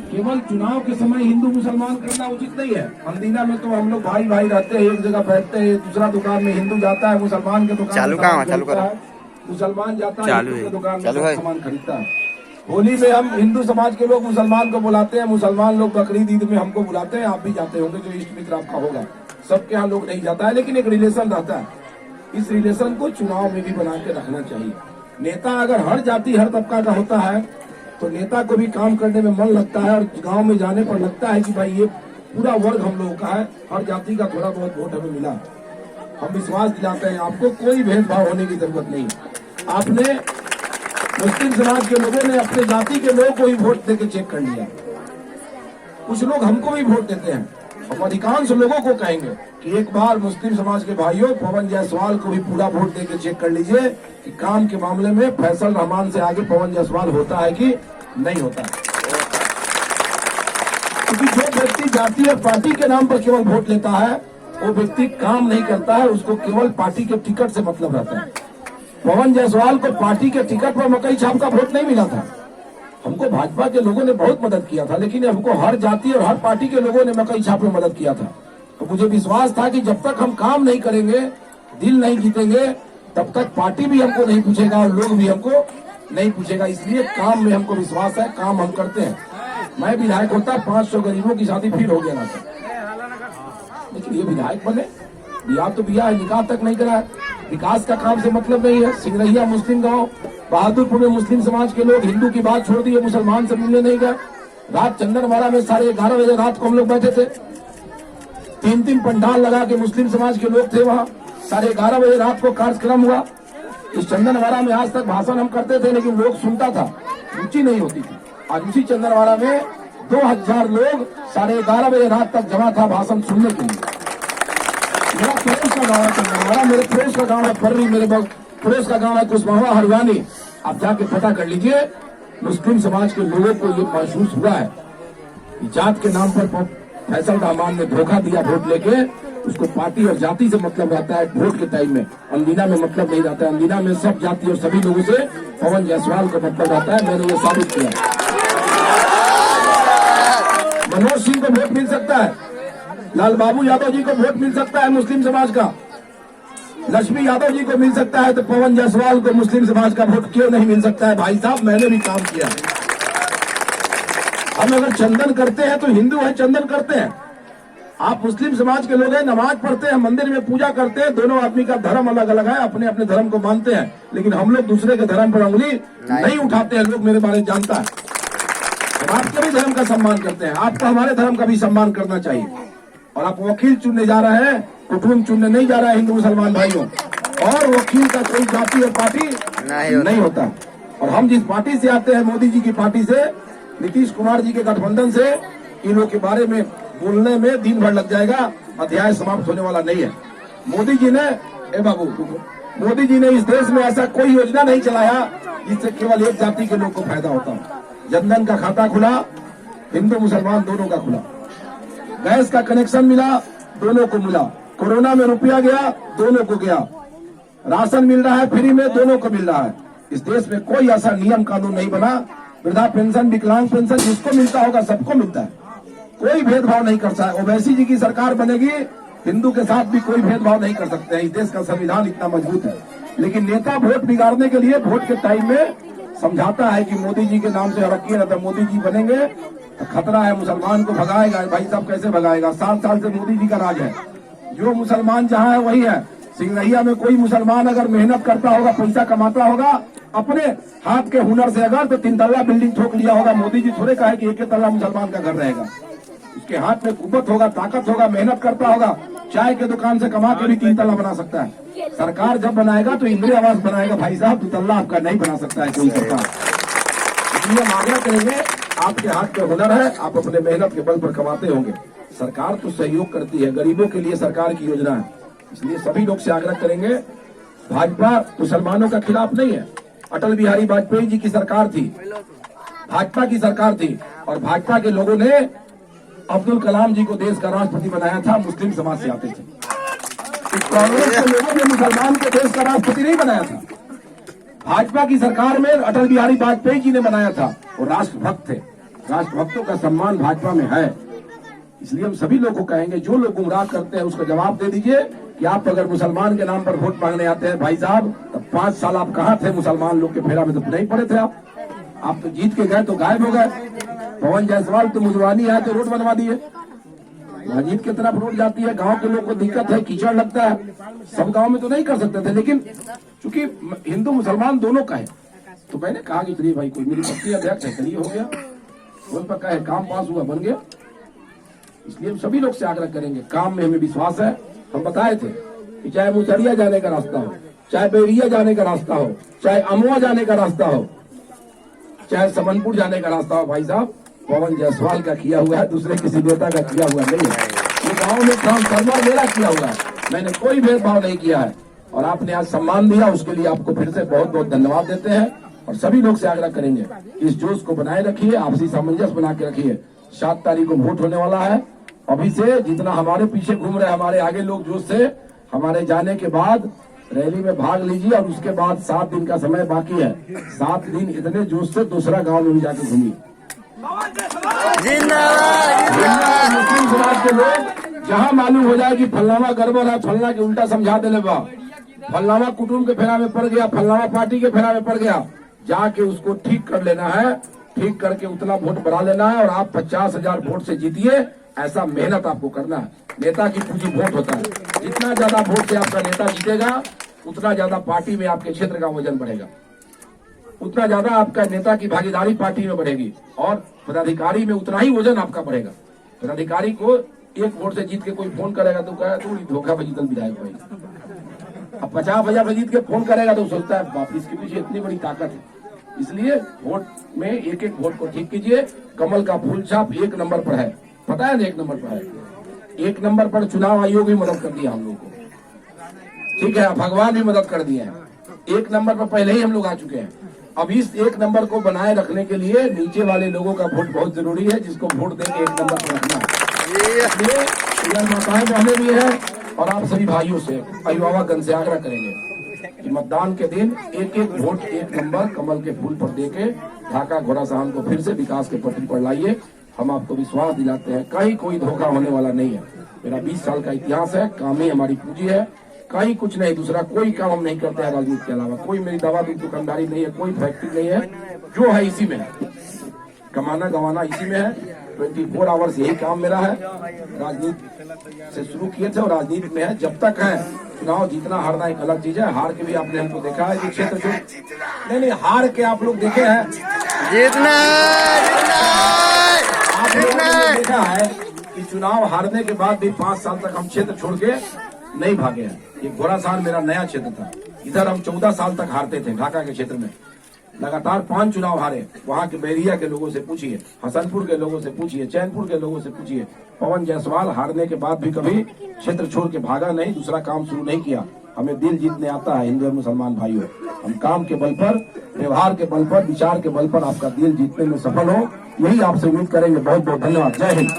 केवल चुनाव के समय हिंदू मुसलमान करना उचित नहीं है। अंदीना में तो हम लोग भाई भाई रहते हैं, एक जगह बैठते हैं। दूसरा दुकान में हिंदू जाता है, मुसलमान के दुकान चालू करो। मुसलमान जाता है हिंदू के दुकान में सामान खरीदता है। होली में हम हिंदू समाज के लोग मुसलमान को बुलाते हैं, मुसलमान लोग बकरीद ईद में हमको बुलाते हैं। आप भी जाते होंगे, जो इष्ट मित्र आपका होगा। सबके यहाँ लोग नहीं जाता है, लेकिन एक रिलेशन रहता है। इस रिलेशन को चुनाव में भी बना के रखना चाहिए। नेता अगर हर जाति हर तबका का होता है तो नेता को भी काम करने में मन लगता है, और गांव में जाने पर लगता है कि भाई ये पूरा वर्ग हम लोगों का है, हर जाति का थोड़ा बहुत वोट हमें मिला। हम विश्वास दिलाते हैं आपको, कोई भेदभाव होने की जरूरत नहीं। आपने मुस्लिम समाज के लोगों ने अपने जाति के लोगों को ही वोट देके चेक कर लिया। कुछ लोग हमको भी वोट देते हैं। हम अधिकांश लोगों को कहेंगे कि एक बार मुस्लिम समाज के भाइयों पवन जायसवाल को भी पूरा वोट देके चेक कर लीजिए कि काम के मामले में फैसल रहमान से आगे पवन जायसवाल होता है कि नहीं होता। क्योंकि जो व्यक्ति जाति और पार्टी के नाम पर केवल वोट लेता है वो व्यक्ति काम नहीं करता है, उसको केवल पार्टी के टिकट से मतलब रहता है। पवन जायसवाल को पार्टी के टिकट पर मकई छाप का वोट नहीं मिला था। हमको भाजपा के लोगों ने बहुत मदद किया था, लेकिन हमको हर जाति और हर पार्टी के लोगों ने मकई छाप में मदद किया था। तो मुझे विश्वास था कि जब तक हम काम नहीं करेंगे, दिल नहीं जीतेंगे, तब तक पार्टी भी हमको नहीं पूछेगा और लोग भी हमको नहीं पूछेगा। इसलिए काम में हमको विश्वास है, काम हम करते हैं। मैं विधायक होता 500 गरीबों की शादी फिर हो गया ना, लेकिन ये विधायक बने, बिया तो बिया है, निकाह तक नहीं करा। विकास का काम से मतलब नहीं है। सिंगरैया मुस्लिम गांव, बहादुरपुर में मुस्लिम समाज के लोग हिंदू की बात छोड़ दिए, मुसलमान से मिलने नहीं गए। रात चंदनवाड़ा में 11:30 बजे रात को हम लोग बैठे थे। 3 पंडाल लगा के मुस्लिम समाज के लोग थे वहाँ। 11:30 बजे रात को कार्यक्रम हुआ। इस चंदनवाड़ा में आज तक भाषण हम करते थे, लेकिन लोग सुनता था, रुचि नहीं होती थी। आज उसी चंदनवाड़ा में 2000 लोग 11:30 बजे रात तक जमा था भाषण सुनने के लिए। मेरा पड़ोस का गाँव है चंदनवाड़ा, मेरे पड़ोस का गाँव है पर्री, मेरे पड़ोस का गाँव है कुशवाहा हरवानी। आप जाके पता कर लीजिए। मुस्लिम समाज के लोगों को ये महसूस हुआ है कि जात के नाम पर फैसल रहमान ने धोखा दिया वोट लेके। उसको पार्टी और जाति से मतलब रहता है वोट के टाइम में, अंदीना में मतलब नहीं रहता है। अंदीना में सब जाति और सभी लोगों से पवन जायसवाल का मतलब रहता है। मैंने ये साबित किया। मनोज सिंह को वोट मिल सकता है, लाल बाबू यादव जी को वोट मिल सकता है मुस्लिम समाज का, लक्ष्मी यादव जी को मिल सकता है, तो पवन जायसवाल को मुस्लिम समाज का वोट क्यों नहीं मिल सकता है? भाई साहब, मैंने भी काम किया। हम अगर चंदन करते हैं तो हिंदू है, चंदन करते हैं। आप मुस्लिम समाज के लोग हैं, नमाज पढ़ते हैं, मंदिर में पूजा करते हैं। दोनों आदमी का धर्म अलग अलग है, अपने अपने धर्म को मानते हैं, लेकिन हम लोग दूसरे के धर्म पर उंगली नहीं उठाते हैं। लोग मेरे बारे में जानता है। हम आपके भी धर्म का सम्मान करते हैं, आपको हमारे धर्म का भी सम्मान करना चाहिए। और आप वकील चुनने जा रहे हैं, कुटुंब चुनने नहीं जा रहा है हिंदू मुसलमान भाइयों। और वकील का कोई जाति और पार्टी नहीं होता। और हम जिस पार्टी से आते हैं, मोदी जी की पार्टी से, नीतीश कुमार जी के गठबंधन से, इन लोगों के बारे में बोलने में दिन भर लग जाएगा, अध्याय समाप्त होने वाला नहीं है। मोदी जी ने इस देश में ऐसा कोई योजना नहीं चलाया जिससे केवल एक जाति के लोग को फायदा होता हो। जनधन का खाता खुला, हिंदू मुसलमान दोनों का खुला। गैस का कनेक्शन मिला, दोनों को मिला। कोरोना में रुपया गया, दोनों को गया। राशन मिल रहा है फ्री में, दोनों को मिल रहा है। इस देश में कोई ऐसा नियम कानून नहीं बना। वृद्धा पेंशन, विकलांग पेंशन जिसको मिलता होगा सबको मिलता है, कोई भेदभाव नहीं करता है। ओवैसी जी की सरकार बनेगी, हिंदू के साथ भी कोई भेदभाव नहीं कर सकते हैं। इस देश का संविधान इतना मजबूत है। लेकिन नेता वोट बिगाड़ने के लिए वोट के टाइम में समझाता है कि मोदी जी के नाम से रखिए ना, तो मोदी जी बनेंगे तो खतरा है, मुसलमान को भगाएगा। भाई साहब, कैसे भगाएगा? 7 साल से मोदी जी का राज है। जो मुसलमान जहाँ है वही है। सिंगरैया में कोई मुसलमान अगर मेहनत करता होगा, पैसा कमाता होगा अपने हाथ के हुनर से, अगर तो 3 तल्ला बिल्डिंग ठोक लिया होगा। मोदी जी थोड़े कहे कि 1 तल्ला मुसलमान का घर रहेगा। उसके हाथ में कुव्वत होगा, ताकत होगा, मेहनत करता होगा। चाय के दुकान से कमा के भी 3 तल्ला बना सकता है। सरकार जब बनाएगा तो इंदिरा आवास बनाएगा। भाई साहब, 2 तल्ला आपका नहीं बना सकता है कोई सरकार। इसलिए हम आग्रह करेंगे, आपके हाथ के हुनर है, आप अपने मेहनत के बल पर कमाते होंगे। सरकार तो सहयोग करती है, गरीबों के लिए सरकार की योजना है। इसलिए सभी लोग से आग्रह करेंगे, भाजपा मुसलमानों का खिलाफ नहीं है। अटल बिहारी वाजपेयी जी की सरकार थी, भाजपा की सरकार थी, और भाजपा के लोगों ने अब्दुल कलाम जी को देश का राष्ट्रपति बनाया था। मुस्लिम समाज से आते थे। कांग्रेस के लोगों ने मुसलमान के देश का राष्ट्रपति नहीं बनाया था। भाजपा की सरकार में अटल बिहारी वाजपेयी जी ने बनाया था, वो राष्ट्रभक्त थे। राष्ट्रभक्तों का सम्मान भाजपा में है, इसलिए हम सभी लोग को कहेंगे जो लोग गुमराह करते हैं उसका जवाब दे दीजिए कि आप अगर मुसलमान के नाम पर वोट मांगने आते हैं भाई साहब, तब 5 साल आप कहाँ थे? मुसलमान लोग के फेरा में तो नहीं पड़े थे आप तो जीत के गए तो गायब हो गए। पवन जायसवाल तो मुजवानी आए तो रोड बनवा दिए, मस्जिद की तरफ रोड जाती है, गांव के लोग को दिक्कत है, कीचड़ लगता है, सब गांव में तो नहीं कर सकते थे, लेकिन चूंकि हिंदू मुसलमान दोनों का है तो मैंने कहा कि चलिए भाई कोई मेरी पत्नी अध्यक्ष है, चलिए हो गया, वो पक्का है, काम पास हुआ, बन गया। इसलिए हम सभी लोग से आग्रह करेंगे, काम में हमें विश्वास है। हम बताए थे कि चाहे मुसरिया जाने का रास्ता हो, चाहे बेरिया जाने का रास्ता हो, चाहे अमवा जाने का रास्ता हो, चाहे समनपुर जाने का रास्ता हो, भाई साहब पवन जायसवाल का किया हुआ है, दूसरे किसी नेता का किया हुआ नहीं है। ये गांव में ट्रांसफार्मर मेरा किया हुआ है, मैंने कोई भेदभाव नहीं किया है और आपने आज सम्मान दिया, उसके लिए आपको फिर से बहुत बहुत धन्यवाद देते हैं। और सभी लोग से आग्रह करेंगे इस जोश को बनाए रखिए, आपसी सामंजस्य बना के रखिए। 7 तारीख को वोट होने वाला है, अभी से जितना हमारे पीछे घूम रहे हमारे आगे लोग जोश से, हमारे जाने के बाद रैली में भाग लीजिए और उसके बाद 7 दिन का समय बाकी है, 7 दिन इतने जोश से दूसरा गांव में भी जाके घूमिए। मुस्लिम समाज के लोग जहां मालूम हो जाए कि फलनामा गड़बड़ है, फलना के उल्टा समझा देने बा, फलनामा कुटुंब के फेरा में पड़ गया, फलनामा पार्टी के फेरा में पड़ गया, जाके उसको ठीक कर लेना है, ठीक करके उतना वोट बढ़ा लेना है और आप 50,000 वोट से जीतिए। ऐसा मेहनत आपको करना है। नेता की पूंजी वोट होता है, जितना ज्यादा वोट से आपका नेता जीतेगा उतना ज्यादा पार्टी में आपके क्षेत्र का वजन बढ़ेगा, उतना ज्यादा आपका नेता की भागीदारी पार्टी में बढ़ेगी और पदाधिकारी में उतना ही वजन आपका बढ़ेगा। पदाधिकारी को 1 वोट से जीत के कोई फोन करेगा तो कहेगा तू धोखा में जीतल विधायक भाई, अब 50,000 से जीत के फोन करेगा तो सोचता है बाप इसके पीछे इतनी बड़ी ताकत है। इसलिए वोट में एक वोट को ठीक कीजिए। कमल का फूल छाप 1 नंबर पर है, पता है ना, 1 नंबर पर है। 1 नंबर पर चुनाव आयोग भी मदद कर दिया हम लोग को, ठीक है, भगवान भी मदद कर दिए हैं। 1 नंबर पर पहले ही हम लोग आ चुके हैं। अब इस 1 नंबर को बनाए रखने के लिए नीचे वाले लोगों का वोट बहुत जरूरी है, जिसको वोट देके 1 नंबर पर रखना है। माताएं बहनें भी है और आप सभी भाइयों से, अभिभावकगण से आग्रह करेंगे कि मतदान के दिन एक वोट 1 नंबर कमल के फूल पर देके ढाका घोड़ासहन को फिर से विकास के पटरी पर लाइए। हम आपको विश्वास दिलाते हैं कहीं कोई धोखा होने वाला नहीं है। मेरा 20 साल का इतिहास है, काम ही हमारी पूंजी है, कहीं कुछ नहीं, दूसरा कोई काम हम नहीं करते हैं राजनीति के अलावा। कोई मेरी दवा दूध दुकानदारी नहीं है, कोई फैक्ट्री नहीं है, जो है इसी में है, कमाना गवाना इसी में है। 24 आवर्स यही काम मेरा है। राजनीति से शुरू किए थे और राजनीति में है जब तक है। चुनाव जीतना हारना एक अलग चीज है, हार के भी आपने हमको देखा है कि क्षेत्र से नहीं हार के आप लोग देखे हैं, जीतना आप लोगों ने देखा है कि चुनाव हारने के बाद भी 5 साल तक हम क्षेत्र छोड़ के नहीं भागे हैं। ये घोड़ासहन मेरा नया क्षेत्र था, इधर हम 14 साल तक हारते थे। ढाका के क्षेत्र में लगातार 5 चुनाव हारे। वहाँ के बैरिया के लोगों से पूछिए, हसनपुर के लोगों से पूछिए, चैनपुर के लोगों से पूछिए। पवन जायसवाल हारने के बाद भी कभी क्षेत्र छोड़ के भागा नहीं, दूसरा काम शुरू नहीं किया। हमें दिल जीतने आता है हिंदू और मुसलमान भाइयों। हम काम के बल पर, व्यवहार के बल पर, विचार के बल पर आपका दिल जीतने में सफल हो, यही आपसे उम्मीद करेंगे। बहुत बहुत धन्यवाद। जय हिंद।